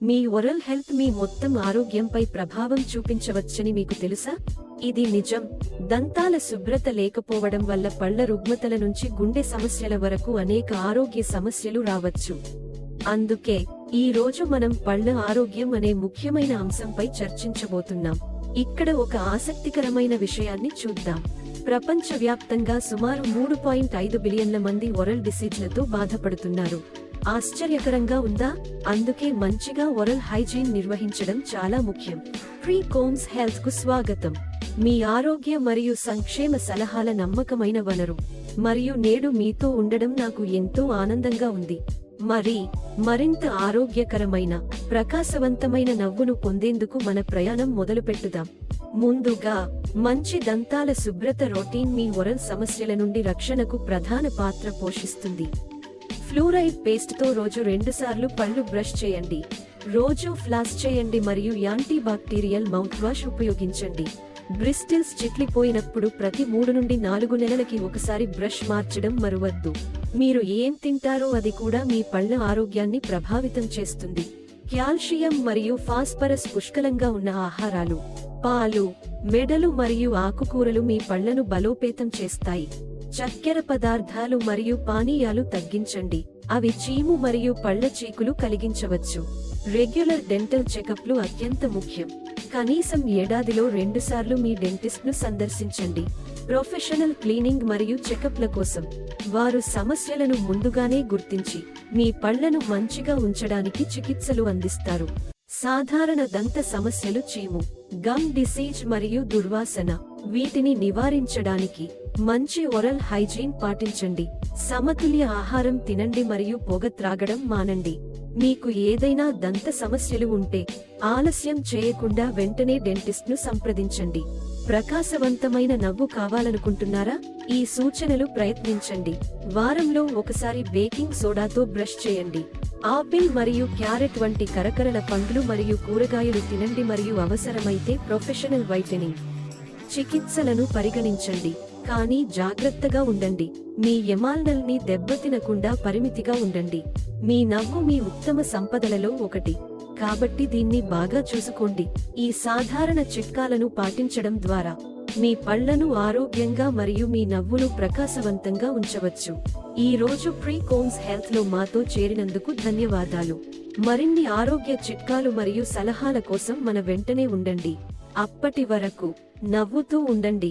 మీ oral health మీ మొత్తం ఆరోగ్యంపై ప్రభావం చూపించవచ్చని మీకు తెలుసా? ఇది నిజం. దంతాల శుభ్రత లేకపోవడం వల్ల పళ్ల రుగ్మతల నుంచి గుండె సమస్యల వరకు అనేక ఆరోగ్య సమస్యలు రావచ్చు. అందుకే ఈ రోజు మనం పళ్ల ఆరోగ్యం అనే ముఖ్యమైన అంశంపై చర్చించబోతున్నాం. ఇక్కడ ఒక ఆసక్తికరమైన విషయాన్ని చూద్దాం. ప్రపంచవ్యాప్తంగా సుమారు 3.5 బిలియన్ల మంది ఓరల్ డిసీజ్లతో బాధపడుతున్నారు. ఆశ్చర్యకరంగా ఉందా? అందుకే మంచిగా ఓరల్ హైజీన్ నిర్వహించడం చాలా ముఖ్యం. ఫ్రీ కోమ్స్ హెల్త్ కు స్వాగతం. మీ ఆరోగ్య మరియు సంక్షేమ సలహాల నమ్మకమైన వనరు. మరియు నేడు మీతో ఉండడం నాకు ఎంతో ఆనందంగా ఉంది. మరింత ఆరోగ్యకరమైన, ప్రకాశవంతమైన నవ్వును పొందేందుకు మన ప్రయాణం మొదలుపెట్టుదాం. ముందుగా, మంచి దంతాల శుభ్రత రొటీన్ మీ ఓరల్ సమస్యల నుండి రక్షణకు ప్రధాన పాత్ర పోషిస్తుంది. ఫ్లూరైడ్ పేస్ట్ తో రోజు 2 సార్లు పళ్ళు బ్రష్ చేయండి. రోజు ఫ్లాస్ చేయండి మరియు యాంటీబాక్టీరియల్ మౌత్ వాష్ ఉపయోగించండి. బ్రిస్టిల్స్ చిట్లిపోయినప్పుడు ప్రతి 3 నుండి 4 నెలలకి ఒకసారి బ్రష్ మార్చడం మరువద్దు. మీరు ఏం తింటారో అది కూడా మీ పళ్ల ఆరోగ్యాన్ని ప్రభావితం చేస్తుంది. కాల్షియం మరియు ఫాస్ఫరస్ పుష్కలంగా ఉన్న ఆహారాలు, పాలు, మెడలు మరియు ఆకుకూరలు మీ పళ్లను బలోపేతం చేస్తాయి. చక్కెర పదార్థాలు మరియు పానీయాలు తగ్గించండి. అవి చీము మరియు పళ్ల చీకులు కలిగించవచ్చు. రెగ్యులర్ డెంటల్ చెకప్లు అత్యంత ముఖ్యం. కనీసం ఏడాదిలో 2 సార్లు మీ డెంటిస్ట్ ను సందర్శించండి. ప్రొఫెషనల్ క్లీనింగ్ మరియు చెకప్ల కోసం వారు సమస్యలను ముందుగానే గుర్తించి మీ పళ్లను మంచిగా ఉంచడానికి చికిత్సలు అందిస్తారు. సాధారణ దంత సమస్యలు చీము, గమ్ డిసీజ్ మరియు దుర్వాసన. వీటిని నివారించడానికి మంచి ఓరల్ హైజీన్ పాటించండి. సమతుల్య ఆహారం తినండి మరియు పొగ త్రాగడం మానండి. మీకు ఏదైనా దంత సమస్యలు ఉంటే ఆలస్యం చేయకుండా వెంటనే డెంటిస్ట్ ను సంప్రదించండి. ప్రకాశవంతమైన నవ్వు కావాలనుకుంటున్నారా? ఈ సూచనలు ప్రయత్నించండి. వారంలో ఒకసారి బేకింగ్ సోడాతో బ్రష్ చేయండి. ఆపిల్ మరియు క్యారెట్ వంటి కరకరల పండ్లు మరియు కూరగాయలు తినండి మరియు అవసరమైతే ప్రొఫెషనల్ వైటనింగ్ చికిత్సలను పరిగణించండి. కానీ జాగ్రత్తగా ఉండండి. మీ ఎమాల్నల్ ని దెబ్బతినకుండా పరిమితిగా ఉండండి. మీ నవ్వు మీ ఉత్తమ సంపదలలో ఒకటి, కాబట్టి దీన్ని బాగా చూసుకోండి. ఈ సాధారణ చిట్కాలను పాటించడం ద్వారా మీ పళ్లను ఆరోగ్యంగా మరియు మీ నవ్వును ప్రకాశవంతంగా ఉంచవచ్చు. ఈ రోజు ఫ్రీ కోమ్స్ హెల్త్ లో మాతో చేరినందుకు ధన్యవాదాలు. మరిన్ని ఆరోగ్య చిట్కాలు మరియు సలహాల కోసం మన వెంటనే ఉండండి. అప్పటి వరకు నవ్వుతూ ఉండండి.